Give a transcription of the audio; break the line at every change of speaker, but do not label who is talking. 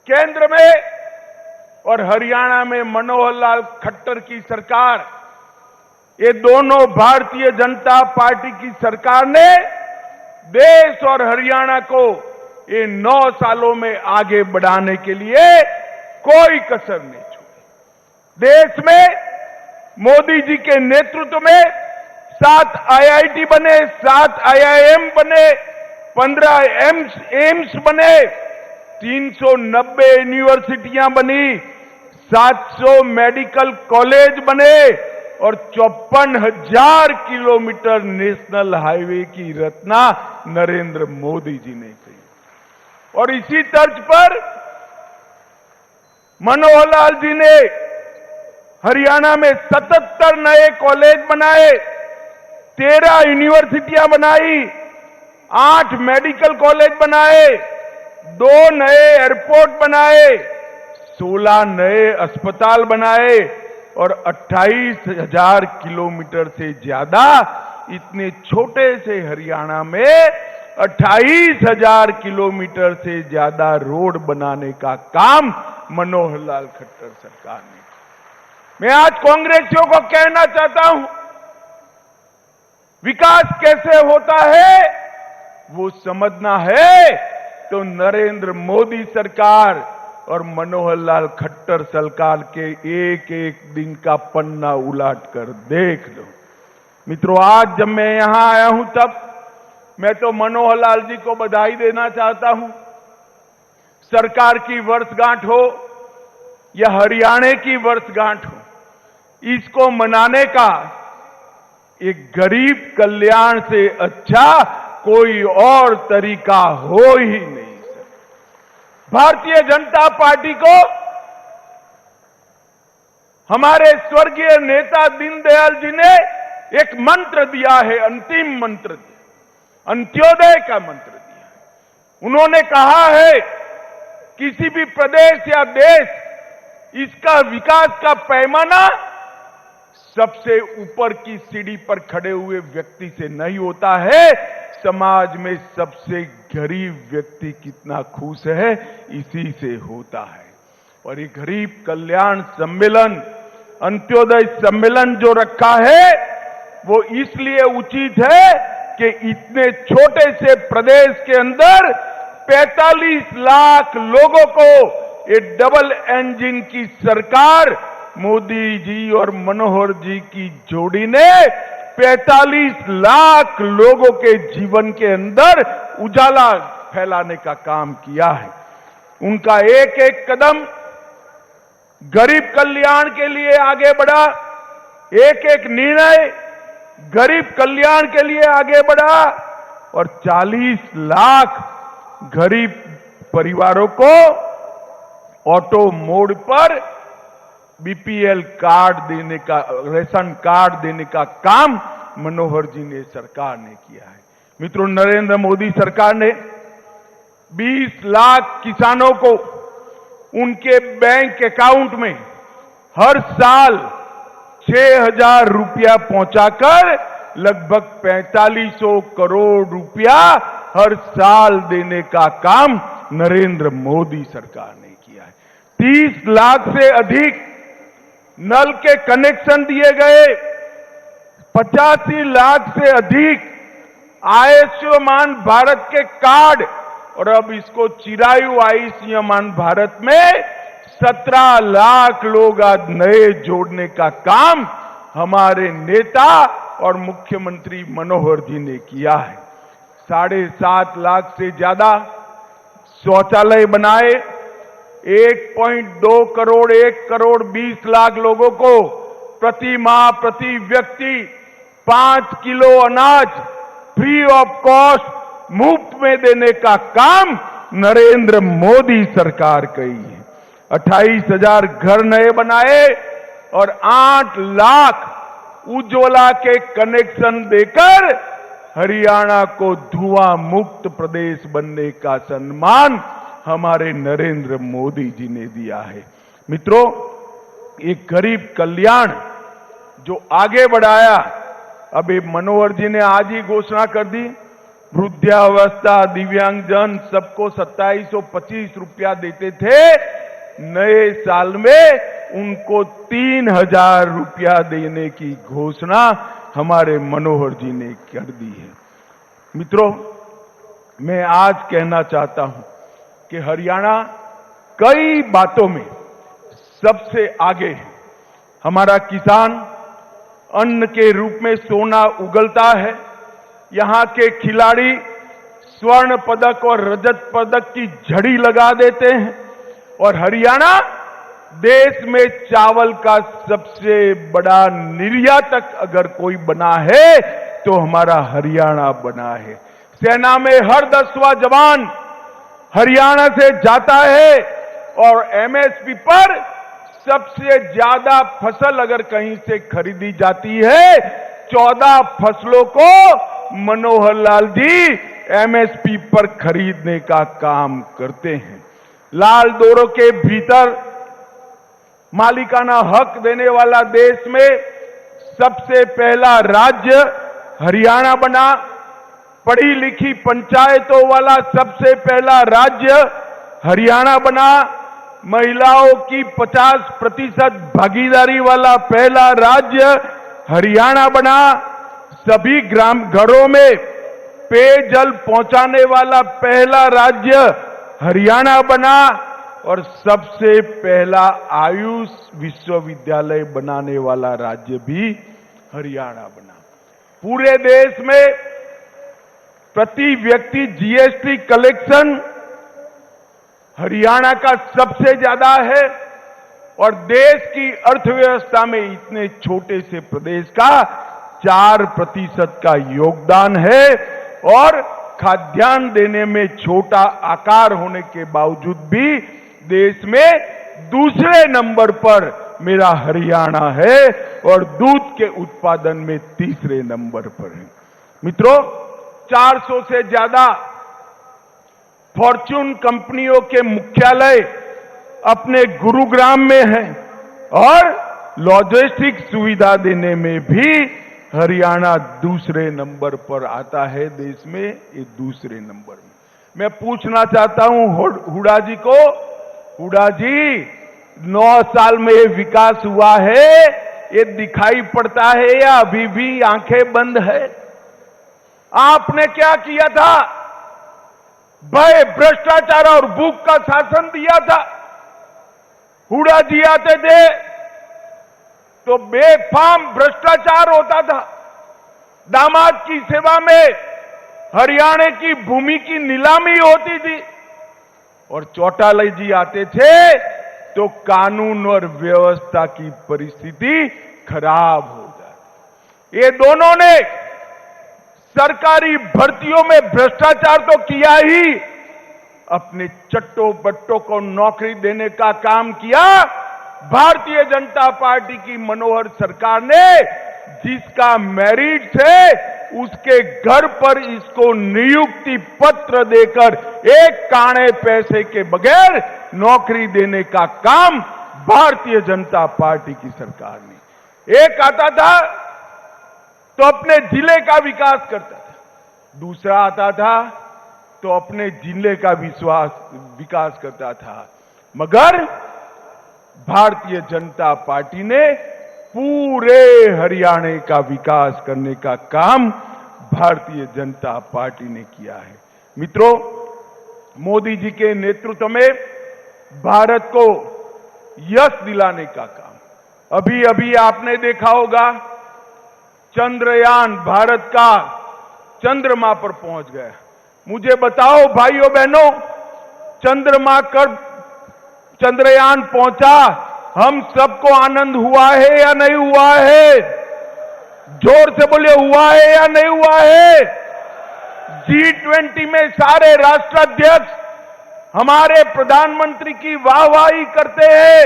केंद्र में और हरियाणा में मनोहर लाल खट्टर की सरकार, ये दोनों भारतीय जनता पार्टी की सरकार ने देश और हरियाणा को ये 9 सालों में आगे बढ़ाने के लिए कोई कसर नहीं छोड़ी। देश में मोदी जी के नेतृत्व में 7 आईआईटी बने, 7 आईआईएम बने, 15 एम्स बने, 390 यूनिवर्सिटियां बनी, 700 मेडिकल कॉलेज बने और 54,000 किलोमीटर नेशनल हाईवे की रचना नरेंद्र मोदी जी ने की। और इसी तर्ज पर मनोहर लाल जी ने हरियाणा में 77 नए कॉलेज बनाए, 13 यूनिवर्सिटियां बनाई, 8 मेडिकल कॉलेज बनाए, 2 नए एयरपोर्ट बनाए, 16 नए अस्पताल बनाए और 28,000 किलोमीटर से ज्यादा इतने छोटे से हरियाणा में 28,000 किलोमीटर से ज्यादा रोड बनाने का काम मनोहर लाल खट्टर सरकार ने। मैं आज कांग्रेसियों को कहना चाहता हूं, विकास कैसे होता है वो समझना है तो नरेंद्र मोदी सरकार और मनोहर लाल खट्टर सरकार के एक एक दिन का पन्ना उलट कर देख लो। मित्रों, आज जब मैं यहां आया हूं तब मैं तो मनोहर लाल जी को बधाई देना चाहता हूं। सरकार की वर्षगांठ हो या हरियाणा की वर्षगांठ हो, इसको मनाने का एक गरीब कल्याण से अच्छा कोई और तरीका हो ही नहीं। भारतीय जनता पार्टी को हमारे स्वर्गीय नेता दीनदयाल जी ने एक मंत्र दिया है, अंतिम मंत्र दिया, अंत्योदय का मंत्र दिया है। उन्होंने कहा है किसी भी प्रदेश या देश, इसका विकास का पैमाना सबसे ऊपर की सीढ़ी पर खड़े हुए व्यक्ति से नहीं होता है, समाज में सबसे गरीब व्यक्ति कितना खुश है इसी से होता है। और ये गरीब कल्याण सम्मेलन, अंत्योदय सम्मेलन जो रखा है वो इसलिए उचित है कि इतने छोटे से प्रदेश के अंदर 45 लाख लोगों को ये डबल इंजन की सरकार मोदी जी और मनोहर जी की जोड़ी ने 45 लाख लोगों के जीवन के अंदर उजाला फैलाने का काम किया है। उनका एक एक कदम गरीब कल्याण के लिए आगे बढ़ा, एक एक निर्णय गरीब कल्याण के लिए आगे बढ़ा और 40 लाख गरीब परिवारों को ऑटो मोड पर बीपीएल कार्ड देने का, रेशन कार्ड देने का काम मनोहर जी ने सरकार ने किया है। मित्रों, नरेंद्र मोदी सरकार ने 20 लाख किसानों को उनके बैंक अकाउंट में हर साल 6,000 रुपया पहुंचाकर लगभग 4500 करोड़ रुपया हर साल देने का काम नरेंद्र मोदी सरकार ने किया है। 30 लाख से अधिक नल के कनेक्शन दिए गए, 85 लाख से अधिक आयुष्मान भारत के कार्ड और अब इसको चिरायु आयुष्मान भारत में 17 लाख लोग आज नए जोड़ने का काम हमारे नेता और मुख्यमंत्री मनोहर जी ने किया है। 7.5 लाख से ज्यादा शौचालय बनाए, 1.2 करोड़ 1 करोड़ 20 लाख लोगों को प्रति माह प्रति व्यक्ति 5 किलो अनाज फ्री ऑफ कॉस्ट मुफ्त में देने का काम नरेंद्र मोदी सरकार की है। 28,000 घर नए बनाए और 8 लाख उज्ज्वला के कनेक्शन देकर हरियाणा को धुआं मुक्त प्रदेश बनने का सम्मान हमारे नरेंद्र मोदी जी ने दिया है। मित्रों, एक गरीब कल्याण जो आगे बढ़ाया, अभी मनोहर जी ने आज ही घोषणा कर दी, वृद्धावस्था, दिव्यांगजन सबको 2725 रुपया देते थे। नए साल में उनको 3000 रुपया देने की घोषणा हमारे मनोहर जी ने कर दी है। मित्रों, मैं आज कहना चाहता हूं कि हरियाणा कई बातों में सबसे आगे है। हमारा किसान अन्न के रूप में सोना उगलता है। यहां के खिलाड़ी स्वर्ण पदक और रजत पदक की झड़ी लगा देते हैं और हरियाणा देश में चावल का सबसे बड़ा निर्यातक अगर कोई बना है तो हमारा हरियाणा बना है। सेना में हर 10वां जवान हरियाणा से जाता है और एमएसपी पर सबसे ज्यादा फसल अगर कहीं से खरीदी जाती है, 14 फसलों को मनोहर लाल जी एमएसपी पर खरीदने का काम करते हैं। लाल डोरों के भीतर मालिकाना हक देने वाला देश में सबसे पहला राज्य हरियाणा बना। पढ़ी लिखी पंचायतों वाला सबसे पहला राज्य हरियाणा बना। महिलाओं की 50% भागीदारी वाला पहला राज्य हरियाणा बना। सभी ग्राम घरों में पेयजल पहुंचाने वाला पहला राज्य हरियाणा बना और सबसे पहला आयुष विश्वविद्यालय बनाने वाला राज्य भी हरियाणा बना। पूरे देश में प्रति व्यक्ति जीएसटी कलेक्शन हरियाणा का सबसे ज्यादा है और देश की अर्थव्यवस्था में इतने छोटे से प्रदेश का 4% का योगदान है और खाद्यान्न देने में छोटा आकार होने के बावजूद भी देश में दूसरे नंबर पर मेरा हरियाणा है और दूध के उत्पादन में तीसरे नंबर पर है। मित्रों, 400 से ज्यादा फॉर्च्यून कंपनियों के मुख्यालय अपने गुरुग्राम में हैं और लॉजिस्टिक सुविधा देने में भी हरियाणा दूसरे नंबर पर आता है। देश में ये दूसरे नंबर में। मैं पूछना चाहता हूं हुडा जी को, हुडा जी 9 साल में ये विकास हुआ है, ये दिखाई पड़ता है या अभी भी आंखें बंद है? आपने क्या किया था? भय, भ्रष्टाचार और भूख का शासन दिया था। हुडा जी आते थे तो बेफाम भ्रष्टाचार होता था। दामाद की सेवा में हरियाणा की भूमि की नीलामी होती थी और चौटाला जी आते थे तो कानून और व्यवस्था की परिस्थिति खराब हो जाती। ये दोनों ने सरकारी भर्तियों में भ्रष्टाचार तो किया ही, अपने चट्टो बट्टों को नौकरी देने का काम किया। भारतीय जनता पार्टी की मनोहर सरकार ने जिसका मेरिट है उसके घर पर इसको नियुक्ति पत्र देकर एक काणे पैसे के बगैर नौकरी देने का काम भारतीय जनता पार्टी की सरकार ने। एक आता था तो अपने जिले का विकास करता था, दूसरा आता था तो अपने जिले का विकास करता था, मगर भारतीय जनता पार्टी ने पूरे हरियाणा का विकास करने का काम भारतीय जनता पार्टी ने किया है। मित्रों, मोदी जी के नेतृत्व में भारत को यश दिलाने का काम, अभी अभी आपने देखा होगा चंद्रयान भारत का चंद्रमा पर पहुंच गया। मुझे बताओ भाइयों बहनों, चंद्रमा कर चंद्रयान पहुंचा, हम सबको आनंद हुआ है या नहीं हुआ है? जोर से बोलिए, हुआ है या नहीं हुआ है? G20 में सारे राष्ट्राध्यक्ष हमारे प्रधानमंत्री की वाहवाही करते हैं।